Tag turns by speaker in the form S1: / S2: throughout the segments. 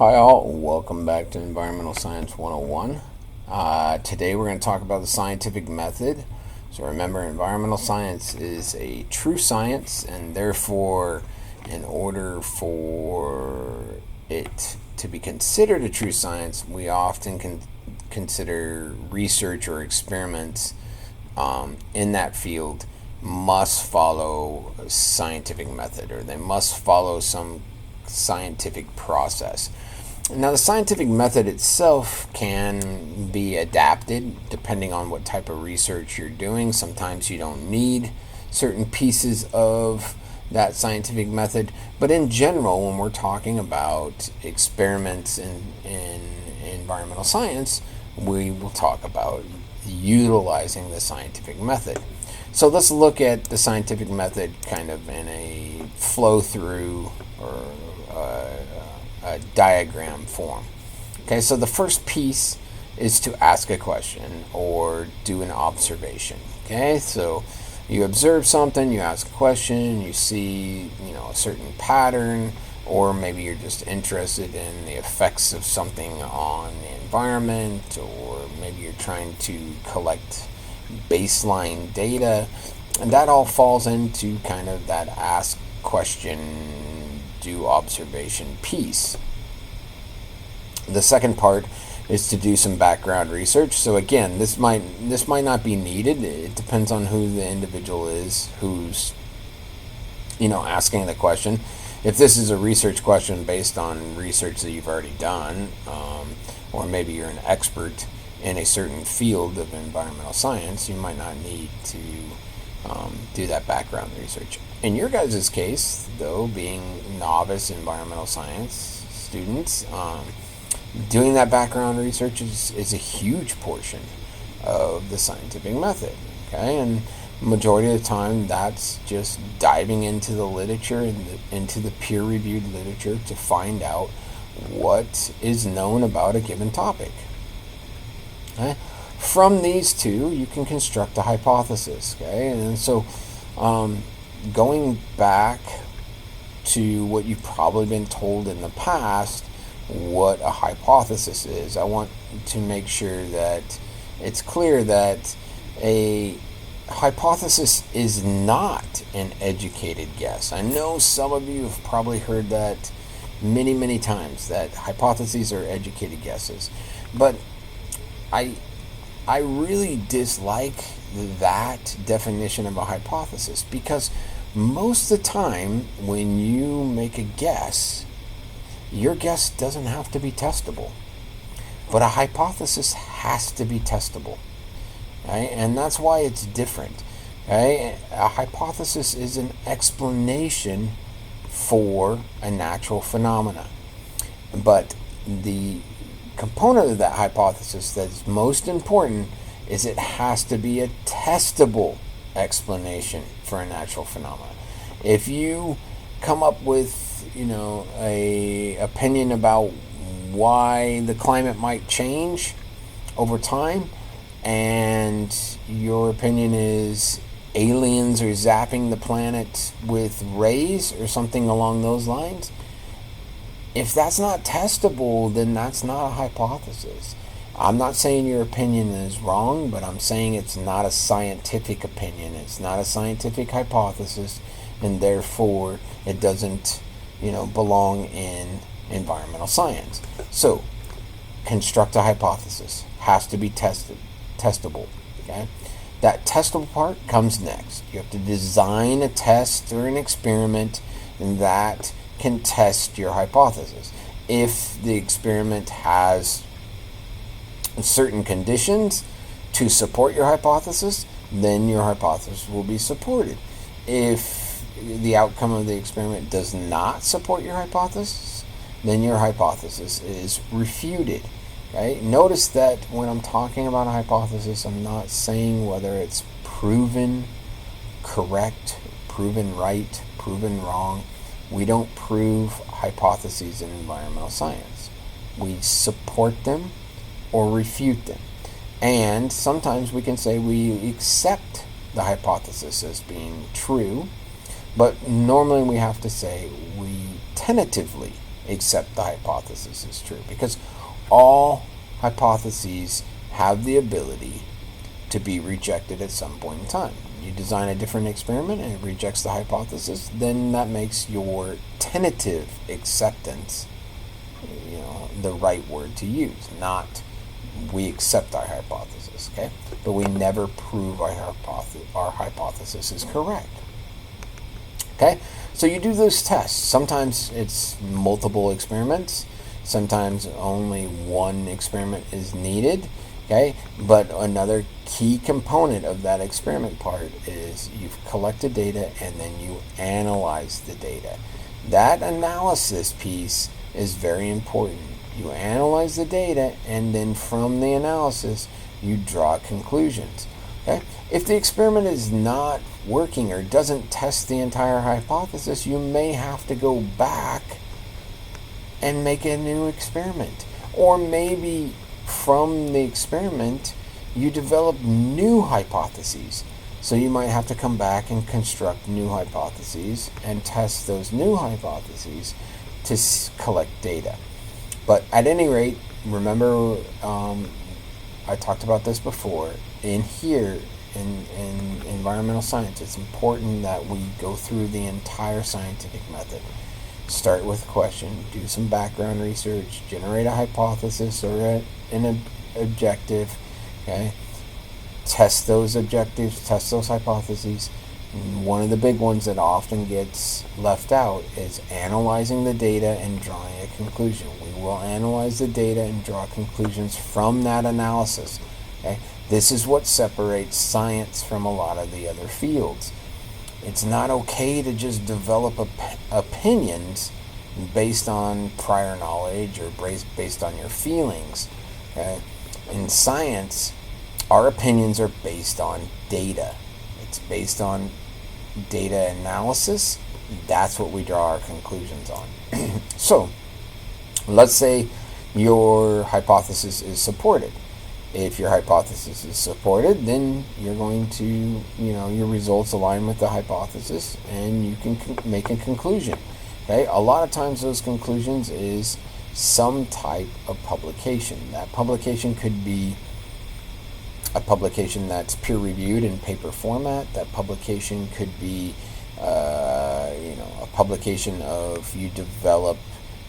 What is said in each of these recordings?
S1: Hi all, welcome back to Environmental Science 101. Today we're going to talk about the scientific method. So remember, environmental science is a true science, and therefore in order for it to be considered a true science, we often can consider research or experiments in that field must follow a scientific method, or they must follow some scientific process. Now, the scientific method itself can be adapted depending on what type of research you're doing. Sometimes you don't need certain pieces of that scientific method, but in general, when we're talking about experiments in environmental science, we will talk about utilizing the scientific method. So let's look at the scientific method kind of in a flow through or a diagram form. Okay, so the first piece is to ask a question or do an observation. Okay, so you observe something, you ask a question, you see, a certain pattern, or maybe you're just interested in the effects of something on the environment, or maybe you're trying to collect baseline data, and that all falls into kind of that ask question, do observation piece. The second part is to do some background research. So again, this might not be needed. It depends on who the individual is who's asking the question. If this is a research question based on research that you've already done, or maybe you're an expert in a certain field of environmental science, you might not need to do that background research. In your guys' case, though, being novice environmental science students, doing that background research is a huge portion of the scientific method. Okay, and majority of the time, that's just diving into the literature and into the peer-reviewed literature to find out what is known about a given topic. Okay? From these two, you can construct a hypothesis. Okay, and so going back to what you've probably been told in the past, what a hypothesis is, I want to make sure that it's clear that a hypothesis is not an educated guess. I know some of you have probably heard that many times, that hypotheses are educated guesses, but I really dislike that definition of a hypothesis, because most of the time when you make a guess, your guess doesn't have to be testable, but a hypothesis has to be testable. Right? And that's why it's different. Right? A hypothesis is an explanation for a natural phenomena, but the component of that hypothesis that's most important is it has to be a testable explanation for a natural phenomenon. If you come up with a opinion about why the climate might change over time, and your opinion is aliens are zapping the planet with rays or something along those lines, if that's not testable, then that's not a hypothesis. I'm not saying your opinion is wrong, but I'm saying it's not a scientific opinion. It's not a scientific hypothesis, and therefore it doesn't, belong in environmental science. So, construct a hypothesis. Has to be testable. Okay? That testable part comes next. You have to design a test or an experiment, and that can test your hypothesis. If the experiment has certain conditions to support your hypothesis, then your hypothesis will be supported. If the outcome of the experiment does not support your hypothesis, then your hypothesis is refuted. Right? Notice that when I'm talking about a hypothesis, I'm not saying whether it's proven correct, proven right, proven wrong. We don't prove hypotheses in environmental science. We support them or refute them. And sometimes we can say we accept the hypothesis as being true, but normally we have to say we tentatively accept the hypothesis is true, because all hypotheses have the ability to be rejected at some point in time. You design a different experiment and it rejects the hypothesis, then that makes your tentative acceptance, the right word to use, not we accept our hypothesis, okay? But we never prove our hypothesis is correct. Okay? So you do those tests. Sometimes it's multiple experiments. Sometimes only one experiment is needed. Okay? But another key component of that experiment part is you've collected data and then you analyze the data. That analysis piece is very important. You analyze the data, and then from the analysis, you draw conclusions. Okay? If the experiment is not working or doesn't test the entire hypothesis, you may have to go back and make a new experiment. Or maybe from the experiment, you develop new hypotheses. So you might have to come back and construct new hypotheses and test those new hypotheses to collect data. But at any rate, remember, I talked about this before. In environmental science, it's important that we go through the entire scientific method. Start with a question, do some background research, generate a hypothesis or an objective, okay? Test those objectives, test those hypotheses. And one of the big ones that often gets left out is analyzing the data and drawing a conclusion. We will analyze the data and draw conclusions from that analysis. Okay? This is what separates science from a lot of the other fields. It's not okay to just develop opinions based on prior knowledge or based on your feelings. Okay? In science, our opinions are based on data. It's based on data analysis. That's what we draw our conclusions on. So, let's say your hypothesis is supported. If your hypothesis is supported, then you're going to, your results align with the hypothesis and you can make a conclusion. Okay? A lot of times those conclusions is some type of publication. That publication could be a publication that's peer-reviewed in paper format. That publication could be, a publication of you develop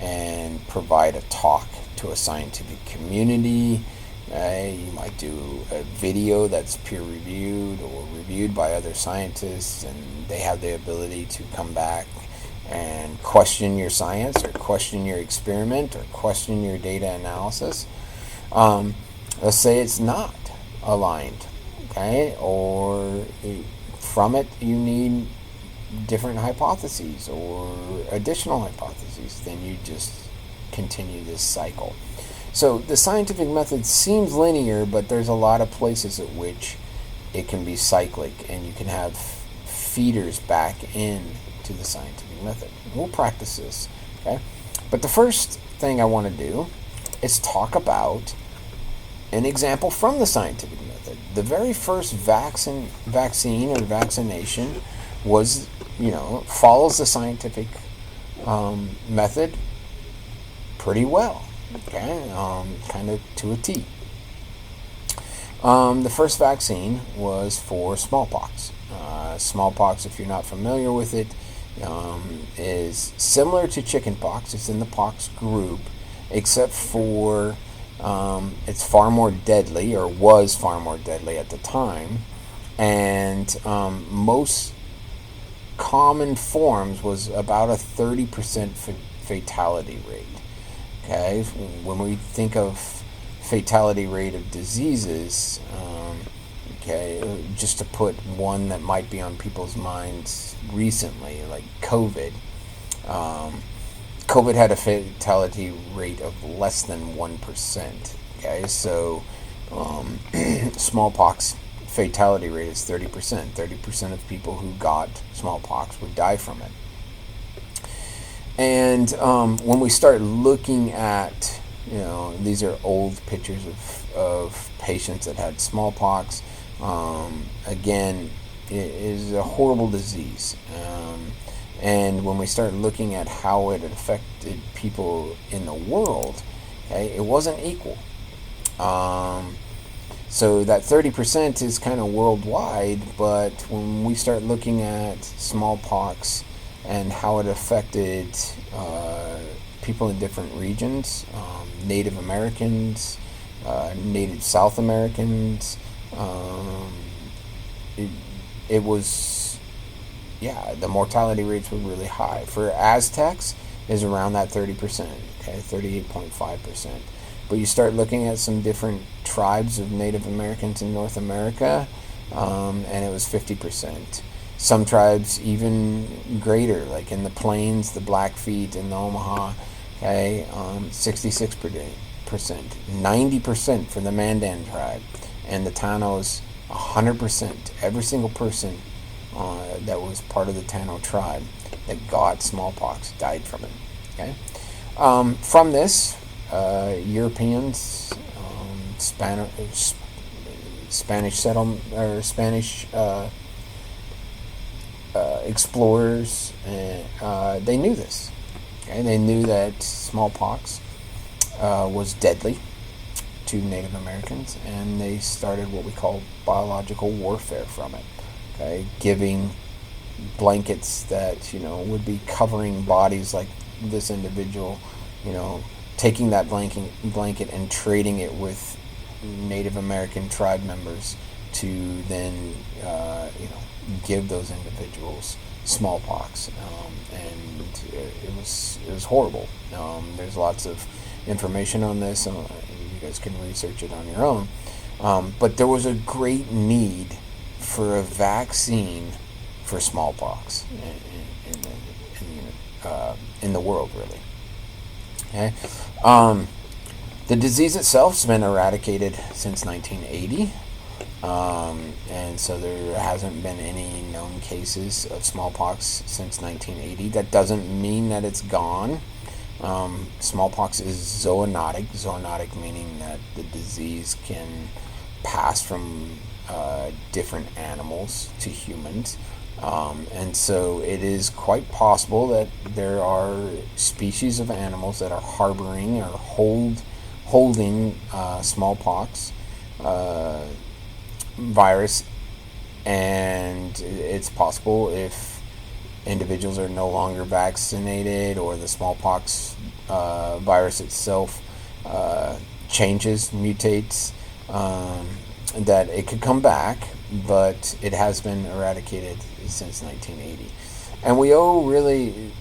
S1: and provide a talk to a scientific community. You might do a video that's peer-reviewed or reviewed by other scientists, and they have the ability to come back and question your science or question your experiment or question your data analysis. Let's say it's not aligned, okay, or from it you need different hypotheses or additional hypotheses, then you just continue this cycle. So the scientific method seems linear, but there's a lot of places at which it can be cyclic, and you can have feeders back in to the scientific method. We'll practice this, okay? But the first thing I want to do is talk about an example from the scientific method. The very first vaccine or vaccination was, follows the scientific method pretty well. Okay, kind of to a T. The first vaccine was for smallpox. Smallpox, if you're not familiar with it, is similar to chickenpox. It's in the pox group, except for it's far more deadly, or was far more deadly at the time, and most common forms was about a 30% fatality rate. Okay, when we think of fatality rate of diseases, just to put one that might be on people's minds recently, like COVID. COVID had a fatality rate of less than 1%. Okay, so smallpox fatality rate is 30%. 30% of people who got smallpox would die from it. And when we start looking at, these are old pictures of patients that had smallpox. Again, it is a horrible disease. And when we start looking at how it affected people in the world, okay, it wasn't equal. So that 30% is kind of worldwide, but when we start looking at smallpox and how it affected people in different regions, Native Americans, Native South Americans, it was, yeah, the mortality rates were really high. For Aztecs, is around that 30%, okay, 38.5%. But you start looking at some different tribes of Native Americans in North America, and it was 50%. Some tribes even greater, like in the Plains, the Blackfeet in the Omaha, okay, 66%, 90% for the Mandan tribe, and the Tanos, 100%. Every single person that was part of the Tano tribe that got smallpox died from it. Okay, from this, Europeans, Spanish settlement or Spanish explorers, they knew this. Okay, they knew that smallpox was deadly to Native Americans, and they started what we call biological warfare from it. Okay, giving blankets that would be covering bodies like this individual, taking that blanket and trading it with Native American tribe members to then give those individuals smallpox, and it was horrible. There's lots of information on this, and you guys can research it on your own. But there was a great need for a vaccine for smallpox in the world, really. Okay, the disease itself has been eradicated since 1980, and so there hasn't been any known cases of smallpox since 1980. That doesn't mean that it's gone. Smallpox is zoonotic. Zoonotic meaning that the disease can pass from different animals to humans. And so it is quite possible that there are species of animals that are harboring or holding smallpox virus, and it's possible if individuals are no longer vaccinated or the smallpox virus itself changes, mutates, that it could come back, but it has been eradicated since 1980. And we owe really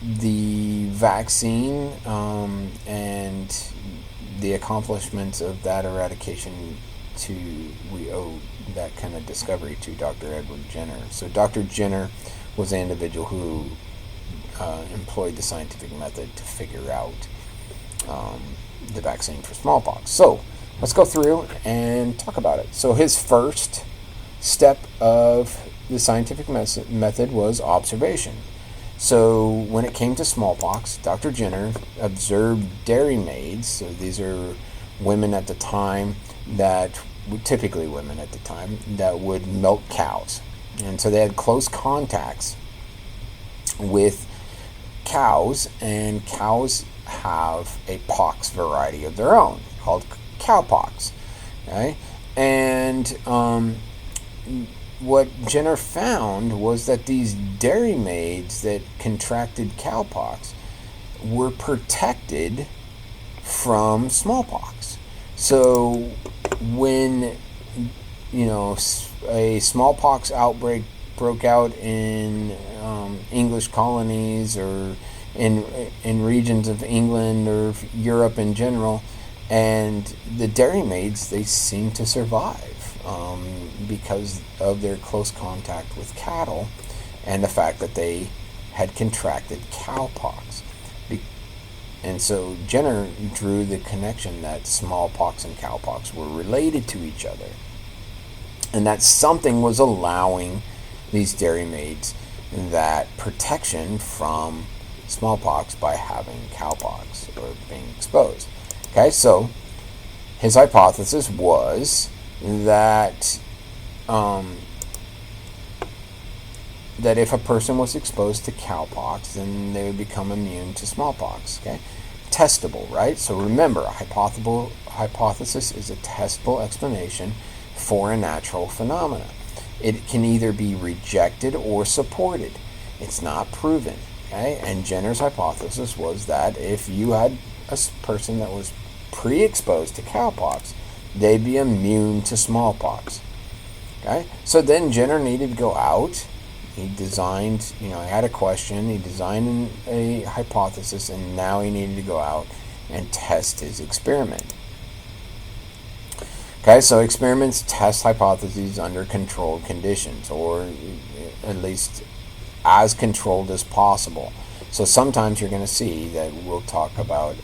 S1: the vaccine and the accomplishments of that eradication we owe that kind of discovery to Dr. Edward Jenner. So Dr. Jenner was the individual who employed the scientific method to figure out the vaccine for smallpox. So let's go through and talk about it. So his first step of the scientific method was observation. So when it came to smallpox, Dr. Jenner observed dairymaids. So these are women at the time typically women at the time that would milk cows. And so they had close contacts with cows, and cows have a pox variety of their own called cowpox. Okay? And what Jenner found was that these dairymaids that contracted cowpox were protected from smallpox. So when a smallpox outbreak broke out in English colonies or in regions of England or Europe in general, and the dairymaids, they seemed to survive because of their close contact with cattle and the fact that they had contracted cowpox. And so Jenner drew the connection that smallpox and cowpox were related to each other, and that something was allowing these dairymaids that protection from smallpox by having cowpox or being exposed. Okay, so his hypothesis was that that if a person was exposed to cowpox, then they would become immune to smallpox. Okay, testable, right? So remember, a hypothesis is a testable explanation for a natural phenomena. It can either be rejected or supported. It's not proven. Okay, and Jenner's hypothesis was that if you had a person that was pre-exposed to cowpox, they'd be immune to smallpox. Okay, so then Jenner needed to go out. He designed, he had a question, he designed a hypothesis, and now he needed to go out and test his experiment. Okay, so experiments test hypotheses under controlled conditions, or at least as controlled as possible. So sometimes you're going to see that we'll talk about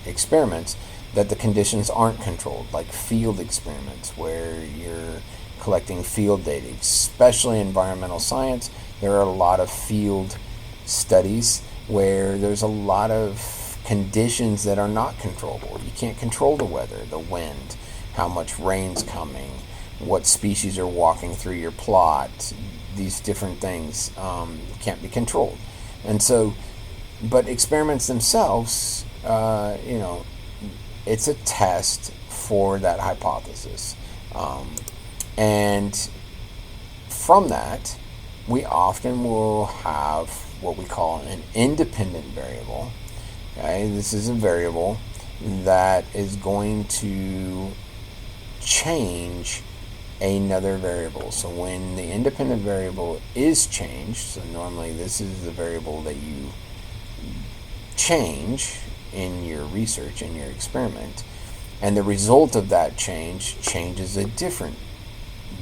S1: experiments that the conditions aren't controlled, like field experiments where you're collecting field data. Especially in environmental science, there are a lot of field studies where there's a lot of conditions that are not controllable. You can't control the weather, the wind, how much rain's coming, what species are walking through your plot. These different things can't be controlled. And so, but experiments themselves, it's a test for that hypothesis. And from that, we often will have what we call an independent variable. Okay, this is a variable that is going to change another variable. So when the independent variable is changed, so normally this is the variable that you change in your research, in your experiment, and the result of that change changes a different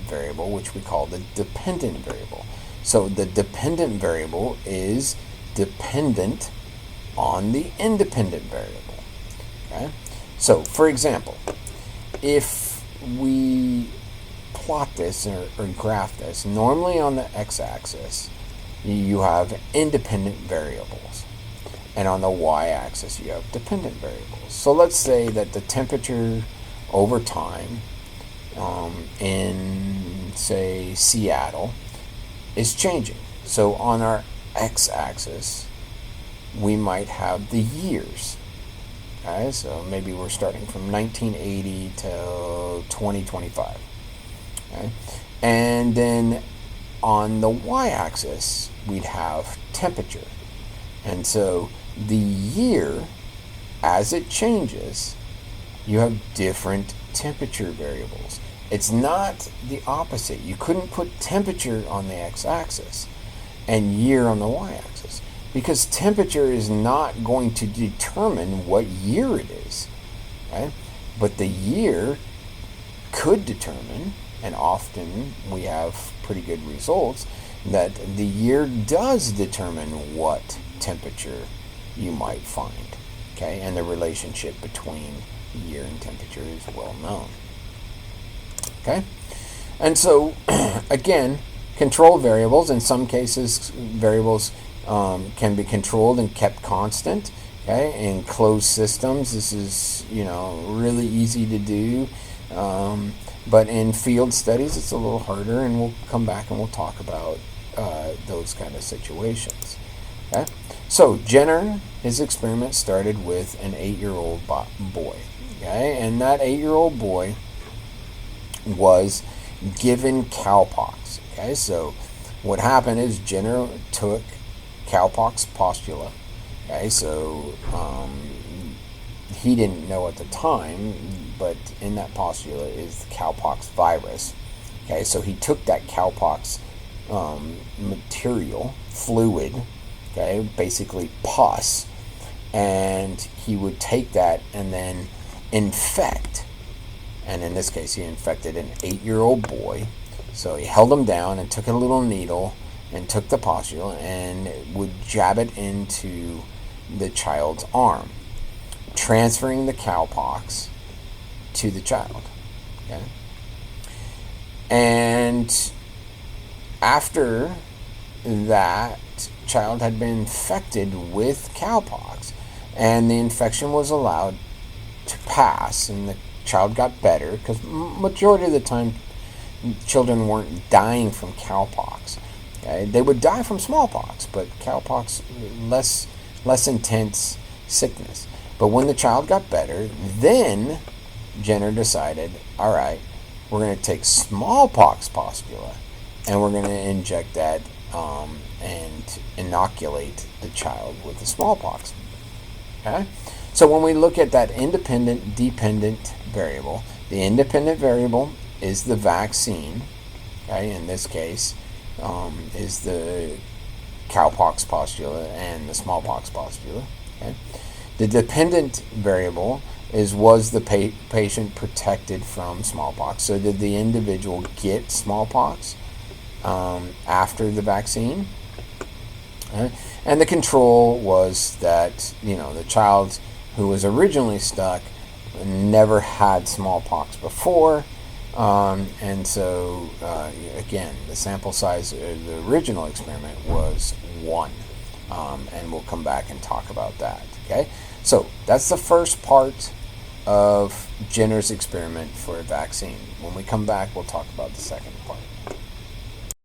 S1: variable, which we call the dependent variable. So the dependent variable is dependent on the independent variable. Okay? So for example, if we plot this or graph this, normally on the x-axis you have independent variables, and on the y-axis you have dependent variables. So let's say that the temperature over time in, say, Seattle is changing. So on our x-axis we might have the years. Okay, so maybe we're starting from 1980 to 2025. Okay? And then on the y-axis we'd have temperature. And so the year, as it changes, you have different temperature variables. It's not the opposite. You couldn't put temperature on the x-axis and year on the y-axis, because temperature is not going to determine what year it is. Right? But the year could determine, and often we have pretty good results, that the year does determine what temperature you might find. Okay, and the relationship between year and temperature is well known. Okay, and so again, control variables. In some cases, variables can be controlled and kept constant. Okay, in closed systems, this is really easy to do. But in field studies, it's a little harder, and we'll come back and we'll talk about those kind of situations. Okay? So Jenner, his experiment started with an 8-year-old boy. Okay? And that 8-year-old boy was given cowpox. Okay? So what happened is Jenner took cowpox postula. Okay? So he didn't know at the time, but in that postula is the cowpox virus. Okay? So he took that cowpox material, fluid, okay, basically pus, and he would take that and then infect. And in this case, he infected an 8-year-old boy. So he held him down and took a little needle and took the pustule and would jab it into the child's arm, transferring the cowpox to the child. Okay? And after that child had been infected with cowpox, and the infection was allowed to pass, and the child got better, because majority of the time children weren't dying from cowpox. Okay? They would die from smallpox, but cowpox, less intense sickness. But when the child got better, then Jenner decided, all right, we're going to take smallpox postula and we're going to inject that and inoculate the child with the smallpox. Okay? So when we look at that independent, dependent variable, the independent variable is the vaccine. Okay? In this case, is the cowpox postula and the smallpox postula. Okay? The dependent variable was the patient protected from smallpox? So did the individual get smallpox after the vaccine? And the control was that, the child who was originally stuck never had smallpox before. And so, again, the sample size of the original experiment was 1. And we'll come back and talk about that. Okay? So that's the first part of Jenner's experiment for a vaccine. When we come back, we'll talk about the second part.